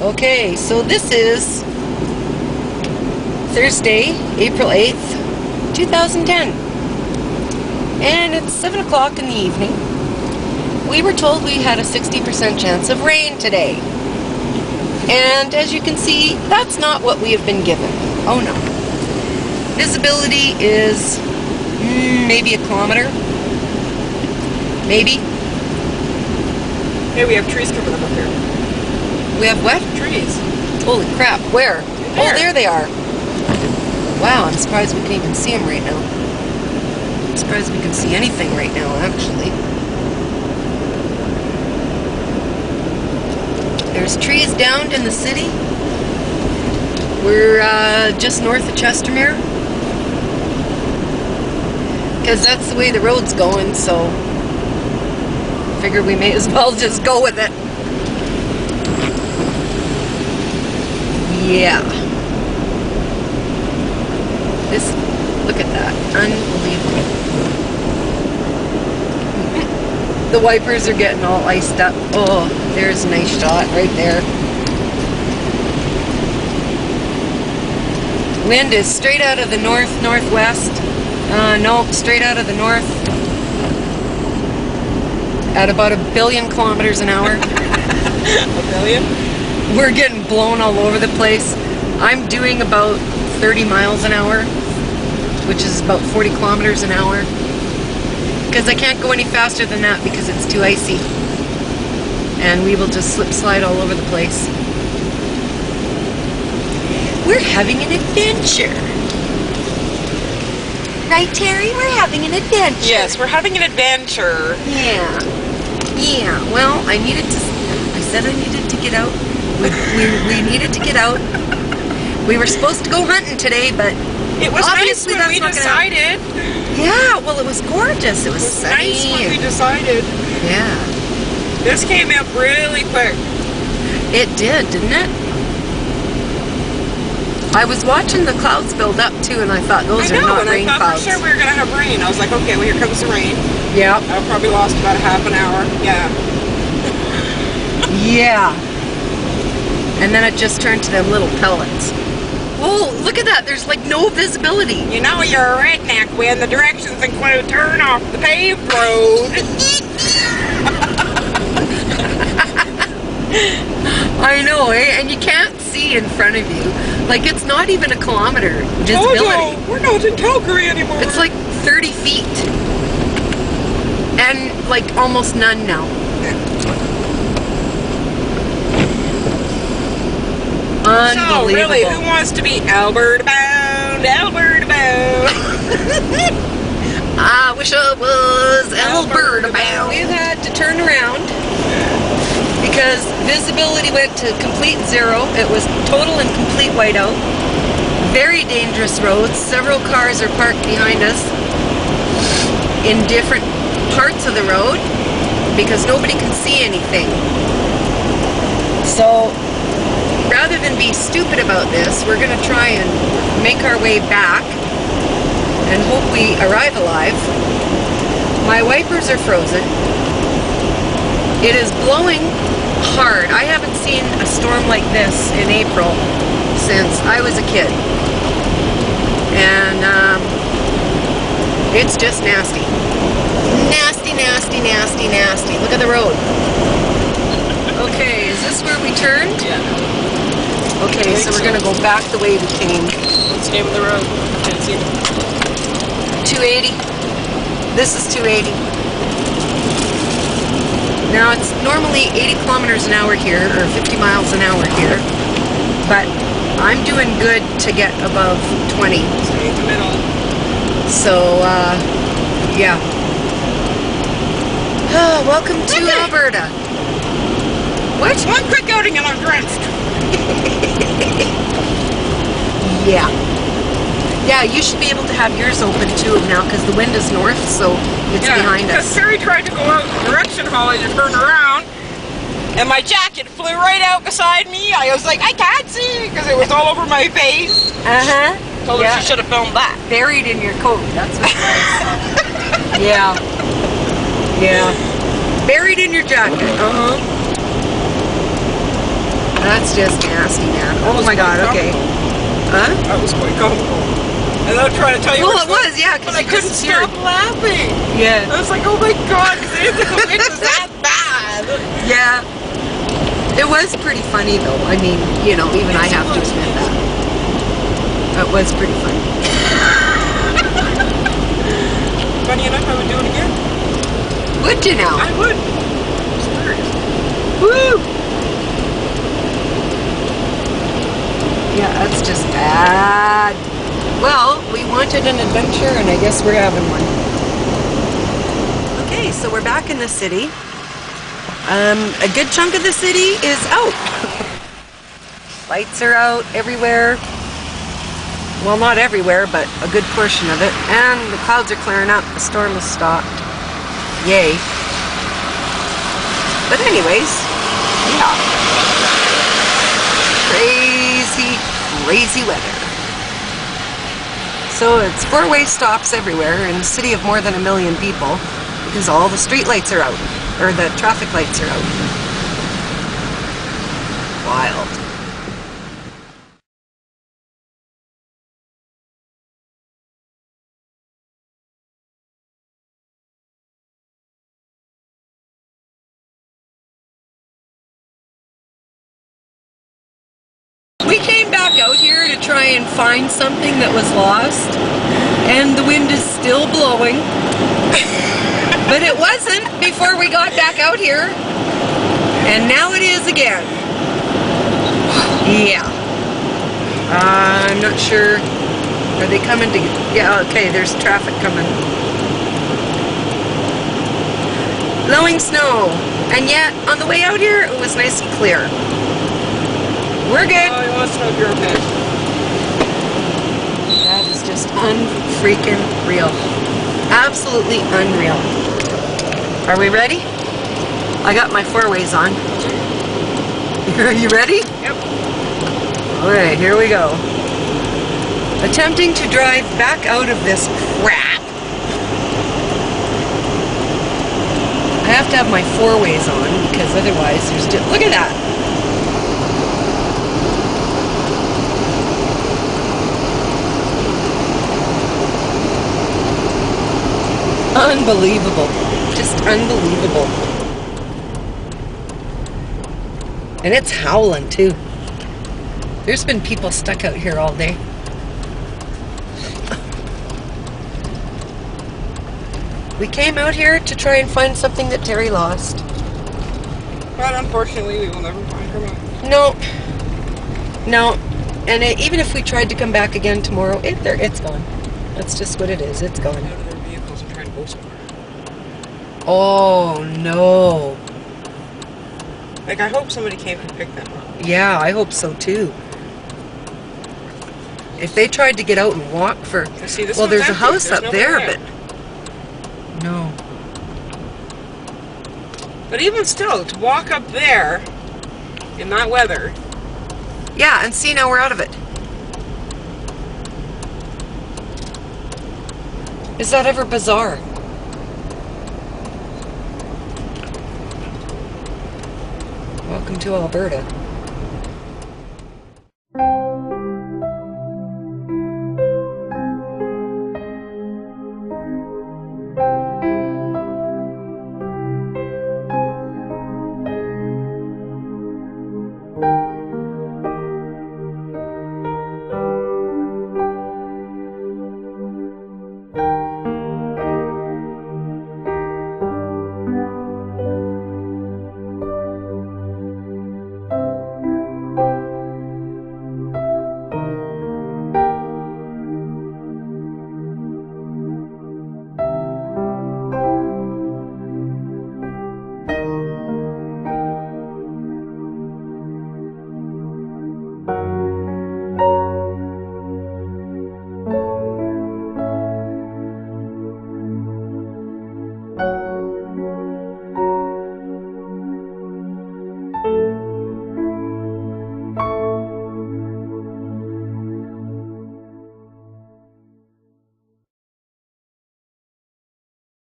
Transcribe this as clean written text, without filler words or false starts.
Okay, so this is Thursday, April 8th, 2010. And it's 7 o'clock in the evening. We were told we had a 60% chance of rain today. And as you can see, that's not what we have been given. Oh no. Visibility is maybe a kilometer. Maybe. Hey, we have trees coming up here. We have what? Trees. Holy crap, where? There. Oh, there they are. Wow, I'm surprised we can even see them right now. I'm surprised we can see anything right now, actually. There's trees downed in the city. We're just north of Chestermere. Because that's the way the road's going, so figure we may as well just go with it. Yeah. Look at that. Unbelievable. The wipers are getting all iced up. Oh, there's a nice shot right there. Wind is straight out of the northwest. No, straight out of the north. At about 1 billion kilometers an hour. 1 billion? We're getting blown all over the place. I'm doing about 30 miles an hour, which is about 40 kilometers an hour. Because I can't go any faster than that because it's too icy. And we will just slip slide all over the place. We're having an adventure. Right, Terry? We're having an adventure. Yes, we're having an adventure. Yeah. Yeah. Well, I said I needed to get out. We needed to get out. We were supposed to go hunting today, but it was nice obviously when we decided. Yeah, well, it was gorgeous. It was sunny. Nice when we decided. Yeah. This came out really quick. It did, didn't it? I was watching the clouds build up too, and I thought those are not rain clouds. I thought for sure we were going to have rain. I was like, okay, well, here comes the rain. Yeah. I probably lost about a half an hour. Yeah. Yeah. And then it just turned to them little pellets. Oh, look at that. There's like no visibility. You know you're a redneck when the directions include turn off the paved road. I know, eh? And you can't see in front of you. Like, it's not even a kilometer visibility. Oh, no. We're not in Calgary anymore. It's like 30 feet. And like almost none now. Unbelievable. So, really, who wants to be Alberta bound? Alberta bound. I wish I was Alberta bound. We've had to turn around because visibility went to complete zero. It was total and complete whiteout. Very dangerous roads. Several cars are parked behind us in different parts of the road because nobody can see anything. So, rather than be stupid about this, we're going to try and make our way back and hope we arrive alive. My wipers are frozen. It is blowing hard. I haven't seen a storm like this in April since I was a kid. And it's just nasty. Nasty, nasty, nasty, nasty. Look at the road. Okay, is this where we turned? Yeah. Okay, so we're gonna go back the way we came. What's the name of the road? Can't see. 280. This is 280. Now it's normally 80 kilometers an hour here, or 50 miles an hour here, but I'm doing good to get above 20. Stay in the middle. So, yeah. Welcome to Alberta. What? One quick outing and I'm drenched. Yeah. Yeah, you should be able to have yours open too now because the wind is north, so it's behind us. Because Terry tried to go out in the direction hallway to turn around, and my jacket flew right out beside me. I was like, I can't see because it was all over my face. Uh-huh. Told her she should have filmed that. Buried in your coat, that's what it was. Yeah. Yeah. Buried in your jacket. Uh-huh. That's just nasty, man. Oh my God, okay. Huh? That was quite comical. And I'm trying to tell you. Well, it was, yeah, because I couldn't stop laughing. Yeah. I was like, oh my God, because I didn't think the wind was that bad. Yeah. It was pretty funny, though. I mean, you know, even I have to admit that. It was pretty funny. Funny enough, I would do it again. Would you now? I would. Serious. Woo! Yeah, that's just bad. Well, we wanted an adventure, and I guess we're having one. Okay, so we're back in the city. A good chunk of the city is out. Lights are out everywhere. Well, not everywhere, but a good portion of it. And the clouds are clearing up. The storm has stopped. Yay. But anyways, yeah. Crazy, crazy weather. So it's four-way stops everywhere in a city of more than 1 million people because all the street lights are out, or the traffic lights are out. Wild. We came back out here to try and find something that was lost, and the wind is still blowing. But it wasn't before we got back out here, and now it is again. Yeah. I'm not sure. Are they coming to... Yeah, okay, there's traffic coming. Blowing snow. And yet, on the way out here, it was nice and clear. We're good. Oh, he wants to know if you're okay. That is just unfreaking real. Absolutely unreal. Are we ready? I got my four-ways on. Are you ready? Yep. Okay, here we go. Attempting to drive back out of this crap. I have to have my four-ways on because otherwise there's just... Look at that. Unbelievable. Just unbelievable. And it's howling too. There's been people stuck out here all day. We came out here to try and find something that Teri lost. But unfortunately, we will never find her mom. No. No. And even if we tried to come back again tomorrow, it's gone. That's just what it is. It's gone. Out of their vehicles and try to go somewhere. Oh, no. Like, I hope somebody came and picked them up. Yeah, I hope so too. If they tried to get out and walk for... See, this well, one's there's a empty. house There's up nobody there, there. but... No. But even still, to walk up there in that weather... Yeah, and see, now we're out of it. Is that ever bizarre? Welcome to Alberta.